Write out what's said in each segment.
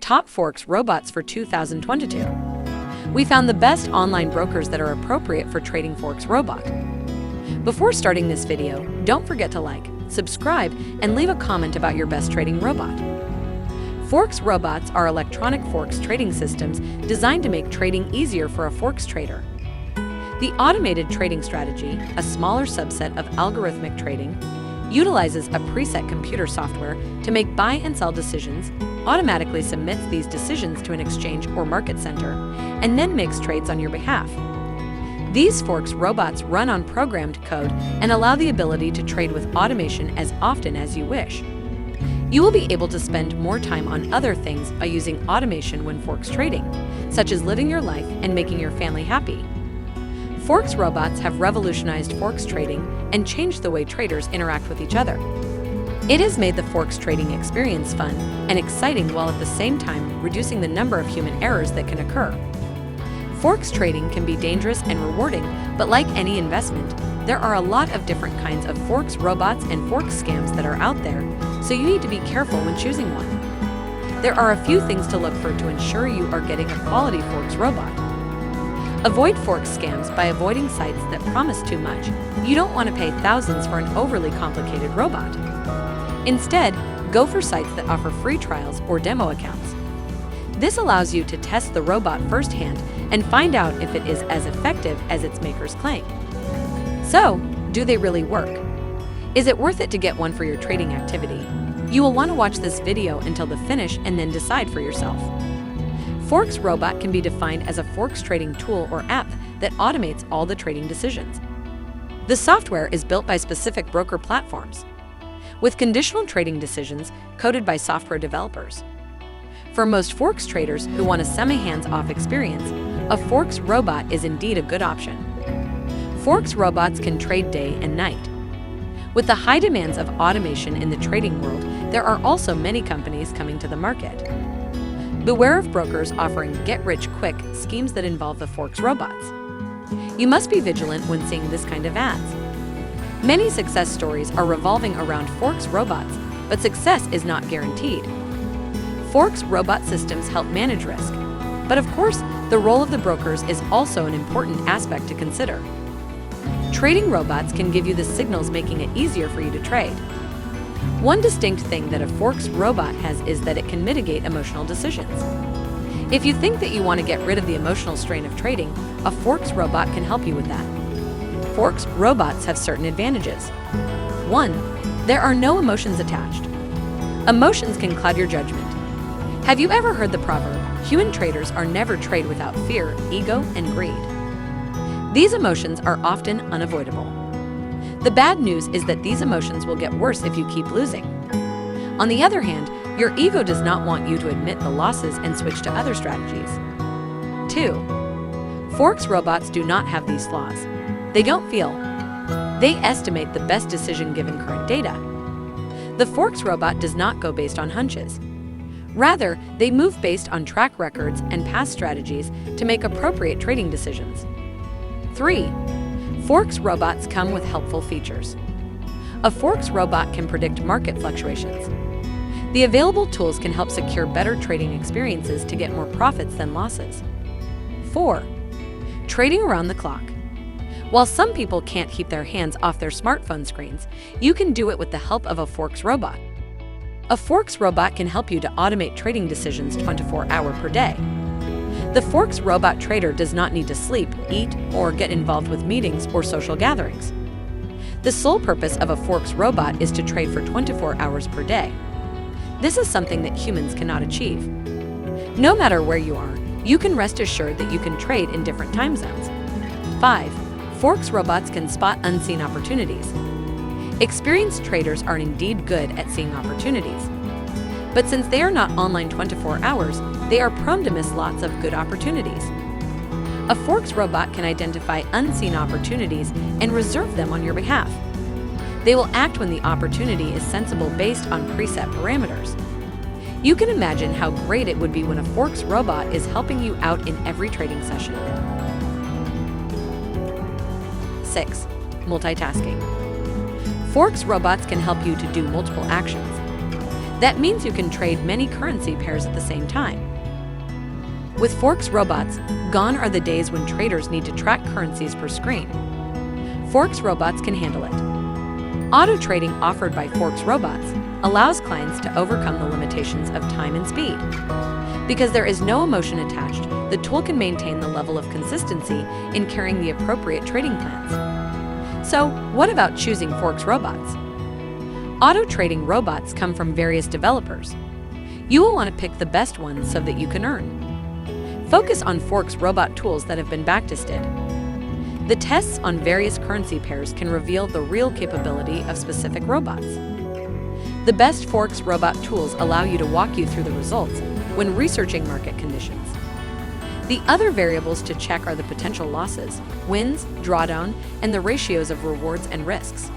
Top Forex Robots for 2022. We found the best online brokers that are appropriate for trading Forex Robot. Before starting this video, don't forget to like, subscribe, and leave a comment about your best trading robot. Forex Robots are electronic Forex trading systems designed to make trading easier for a Forex trader. The automated trading strategy, a smaller subset of algorithmic trading, utilizes a preset computer software to make buy and sell decisions, automatically submits these decisions to an exchange or market center, and then makes trades on your behalf. These Forex robots run on programmed code and allow the ability to trade with automation as often as you wish. You will be able to spend more time on other things by using automation when Forex trading, such as living your life and making your family happy. Forex robots have revolutionized Forex trading and changed the way traders interact with each other. It has made the Forex trading experience fun and exciting while at the same time reducing the number of human errors that can occur. Forex trading can be dangerous and rewarding, but like any investment, there are a lot of different kinds of Forex robots and Forex scams that are out there, so you need to be careful when choosing one. There are a few things to look for to ensure you are getting a quality Forex robot. Avoid Forex scams by avoiding sites that promise too much. You don't want to pay thousands for an overly complicated robot. Instead, go for sites that offer free trials or demo accounts. This allows you to test the robot firsthand and find out if it is as effective as its makers claim. So, do they really work? Is it worth it to get one for your trading activity? You will want to watch this video until the finish and then decide for yourself. Forex Robot can be defined as a Forex trading tool or app that automates all the trading decisions. The software is built by specific broker platforms, with conditional trading decisions coded by software developers. For most Forex traders who want a semi-hands-off experience, a Forex Robot is indeed a good option. Forex robots can trade day and night. With the high demands of automation in the trading world, there are also many companies coming to the market. Beware of brokers offering get-rich-quick schemes that involve the Forex robots. You must be vigilant when seeing this kind of ads. Many success stories are revolving around Forex robots, but success is not guaranteed. Forex robot systems help manage risk, but of course, the role of the brokers is also an important aspect to consider. Trading robots can give you the signals making it easier for you to trade. One distinct thing that a Forex robot has is that it can mitigate emotional decisions. If you think that you want to get rid of the emotional strain of trading, a Forex robot can help you with that. Forex robots have certain advantages. 1. There are no emotions attached. Emotions can cloud your judgment. Have you ever heard the proverb, human traders are never trade without fear, ego, and greed? These emotions are often unavoidable. The bad news is that these emotions will get worse if you keep losing. On the other hand, your ego does not want you to admit the losses and switch to other strategies. 2. Forex robots do not have these flaws. They don't feel. They estimate the best decision given current data. The Forex robot does not go based on hunches. Rather, they move based on track records and past strategies to make appropriate trading decisions. 3. Forex robots come with helpful features. A Forex robot can predict market fluctuations. The available tools can help secure better trading experiences to get more profits than losses. 4. Trading around the clock. While some people can't keep their hands off their smartphone screens, you can do it with the help of a Forex robot. A Forex robot can help you to automate trading decisions 24 hours per day. The Forex robot trader does not need to sleep, eat, or get involved with meetings or social gatherings. The sole purpose of a Forex robot is to trade for 24 hours per day. This is something that humans cannot achieve. No matter where you are, you can rest assured that you can trade in different time zones. 5. Forex robots can spot unseen opportunities. Experienced traders are indeed good at seeing opportunities. But since they are not online 24 hours, they are prone to miss lots of good opportunities. A Forex robot can identify unseen opportunities and reserve them on your behalf. They will act when the opportunity is sensible based on preset parameters. You can imagine how great it would be when a Forex robot is helping you out in every trading session. 6. Multitasking. Forex robots can help you to do multiple actions. That means you can trade many currency pairs at the same time. With Forex robots, gone are the days when traders need to track currencies per screen. Forex robots can handle it. Auto trading offered by Forex robots allows clients to overcome the limitations of time and speed. Because there is no emotion attached, the tool can maintain the level of consistency in carrying the appropriate trading plans. So, what about choosing Forex robots? Auto trading robots come from various developers. You will want to pick the best ones so that you can earn. Focus on Forex robot tools that have been backtested. The tests on various currency pairs can reveal the real capability of specific robots. The best Forex robot tools allow you to walk you through the results when researching market conditions. The other variables to check are the potential losses, wins, drawdown, and the ratios of rewards and risks.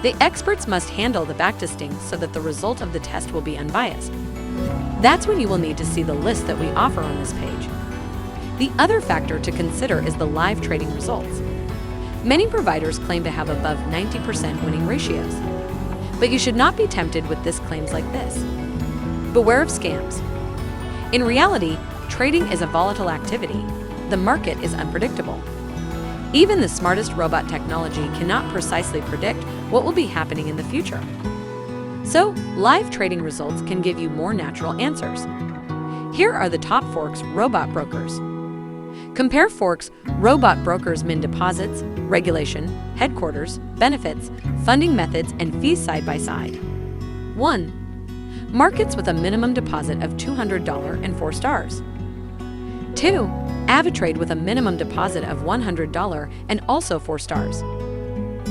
The experts must handle the backtesting so that the result of the test will be unbiased. That's when you will need to see the list that we offer on this page. The other factor to consider is the live trading results. Many providers claim to have above 90% winning ratios. But you should not be tempted with claims like this. Beware of scams. In reality, trading is a volatile activity. The market is unpredictable. Even the smartest robot technology cannot precisely predict what will be happening in the future. So, live trading results can give you more natural answers. Here are the top Forex robot brokers. Compare Forex robot brokers' min deposits, regulation, headquarters, benefits, funding methods, and fees side by side. 1. Markets with a minimum deposit of $200 and 4 stars. 2. AvaTrade with a minimum deposit of $100 and also 4 stars.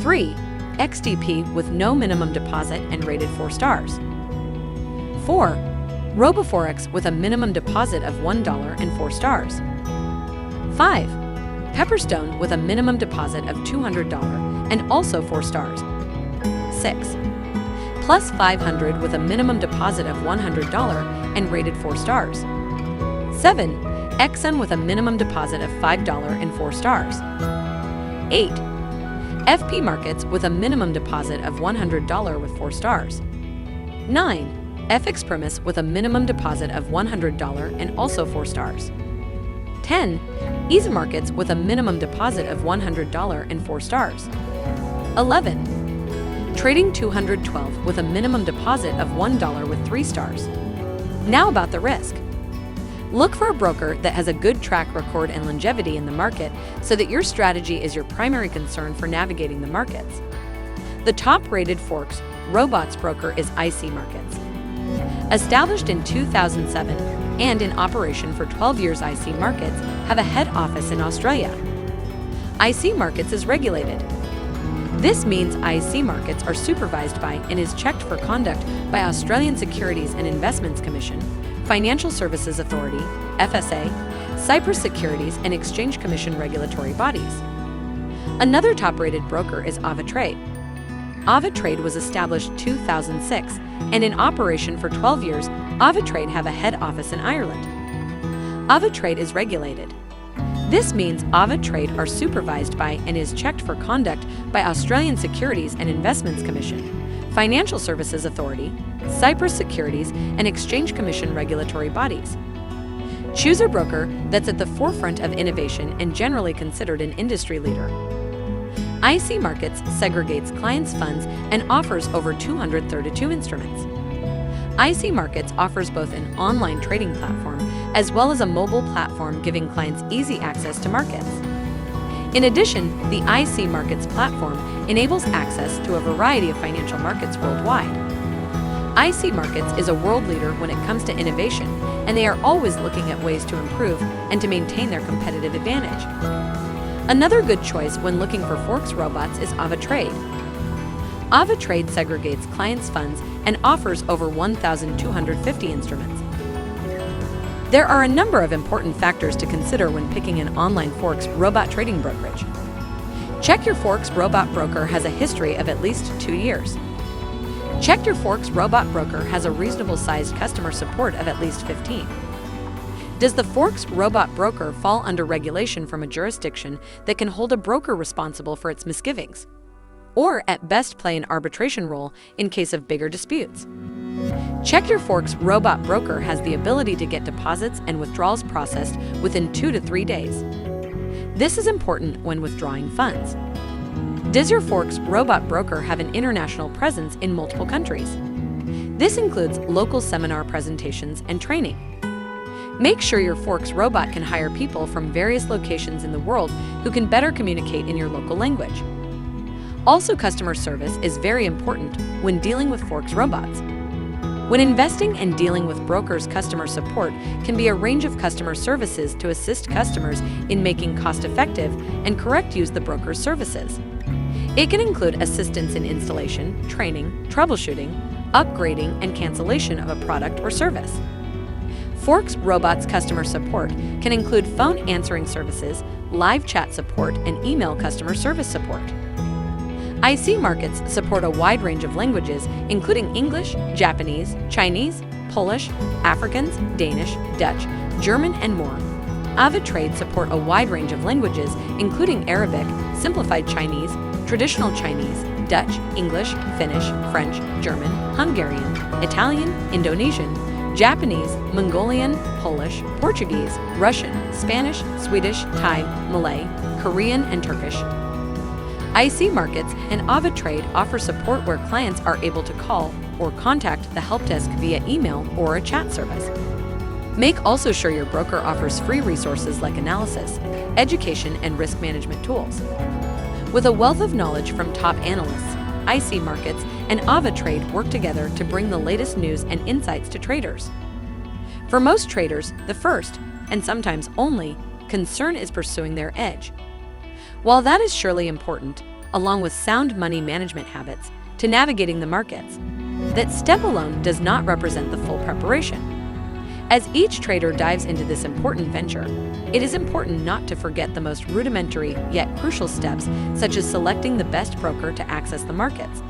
3. XDP with no minimum deposit and rated 4 stars. 4. RoboForex with a minimum deposit of $1 and 4 stars. 5. Pepperstone with a minimum deposit of $200 and also 4 stars. 6. Plus 500 with a minimum deposit of $100 and rated 4 stars. 7. XN with a minimum deposit of $5 and 4 stars. 8. FP Markets with a minimum deposit of $100 with 4 stars. 9. FX Premise with a minimum deposit of $100 and also 4 stars. 10. Easy Markets with a minimum deposit of $100 and 4 stars. 11. Trading 212 with a minimum deposit of $1 with 3 stars. Now about the risk. Look for a broker that has a good track record and longevity in the market so that your strategy is your primary concern for navigating the markets. The top-rated Forex robots broker is IC Markets. Established in 2007 and in operation for 12 years, IC Markets have a head office in Australia. IC Markets is regulated. This means IC Markets are supervised by and is checked for conduct by Australian Securities and Investments Commission, Financial Services Authority, FSA, Cyprus Securities and Exchange Commission regulatory bodies. Another top-rated broker is AvaTrade. AvaTrade was established 2006 and in operation for 12 years. AvaTrade have a head office in Ireland. AvaTrade is regulated. This means AvaTrade are supervised by and is checked for conduct by Australian Securities and Investments Commission, Financial Services Authority, Cyprus Securities and Exchange Commission regulatory bodies. Choose a broker that's at the forefront of innovation and generally considered an industry leader. IC Markets segregates clients' funds and offers over 232 instruments. IC Markets offers both an online trading platform as well as a mobile platform giving clients easy access to markets. In addition, the IC Markets platform enables access to a variety of financial markets worldwide. IC Markets is a world leader when it comes to innovation, and they are always looking at ways to improve and to maintain their competitive advantage. Another good choice when looking for Forex robots is AvaTrade. AvaTrade segregates clients' funds and offers over 1,250 instruments. There are a number of important factors to consider when picking an online Forex robot trading brokerage. Check your Forex robot broker has a history of at least 2 years. Check your Forex robot broker has a reasonable-sized customer support of at least 15. Does the Forex robot broker fall under regulation from a jurisdiction that can hold a broker responsible for its misgivings? Or at best play an arbitration role in case of bigger disputes? Check your Forex Robot broker has the ability to get deposits and withdrawals processed within 2 to 3 days. This is important when withdrawing funds. Does your Forex Robot broker have an international presence in multiple countries? This includes local seminar presentations and training. Make sure your Forex Robot can hire people from various locations in the world who can better communicate in your local language. Also, customer service is very important when dealing with Forex Robots. When investing and dealing with brokers, customer support can be a range of customer services to assist customers in making cost-effective and correct use of the broker's services. It can include assistance in installation, training, troubleshooting, upgrading, and cancellation of a product or service. Forex Robot's customer support can include phone answering services, live chat support, and email customer service support. IC markets support a wide range of languages, including English, Japanese, Chinese, Polish, Afrikaans, Danish, Dutch, German, and more. AvaTrade support a wide range of languages, including Arabic, Simplified Chinese, Traditional Chinese, Dutch, English, Finnish, French, German, Hungarian, Italian, Indonesian, Japanese, Mongolian, Polish, Portuguese, Russian, Spanish, Swedish, Thai, Malay, Korean, and Turkish. IC markets and AvaTrade offer support where clients are able to call or contact the help desk via email or a chat service. Make also sure your broker offers free resources like analysis, education, and risk management tools. With a wealth of knowledge from top analysts, IC markets and AvaTrade work together to bring the latest news and insights to traders. For most traders, the first, and sometimes only, concern is pursuing their edge. While that is surely important, along with sound money management habits, to navigating the markets, that step alone does not represent the full preparation. As each trader dives into this important venture, it is important not to forget the most rudimentary yet crucial steps, such as selecting the best broker to access the markets.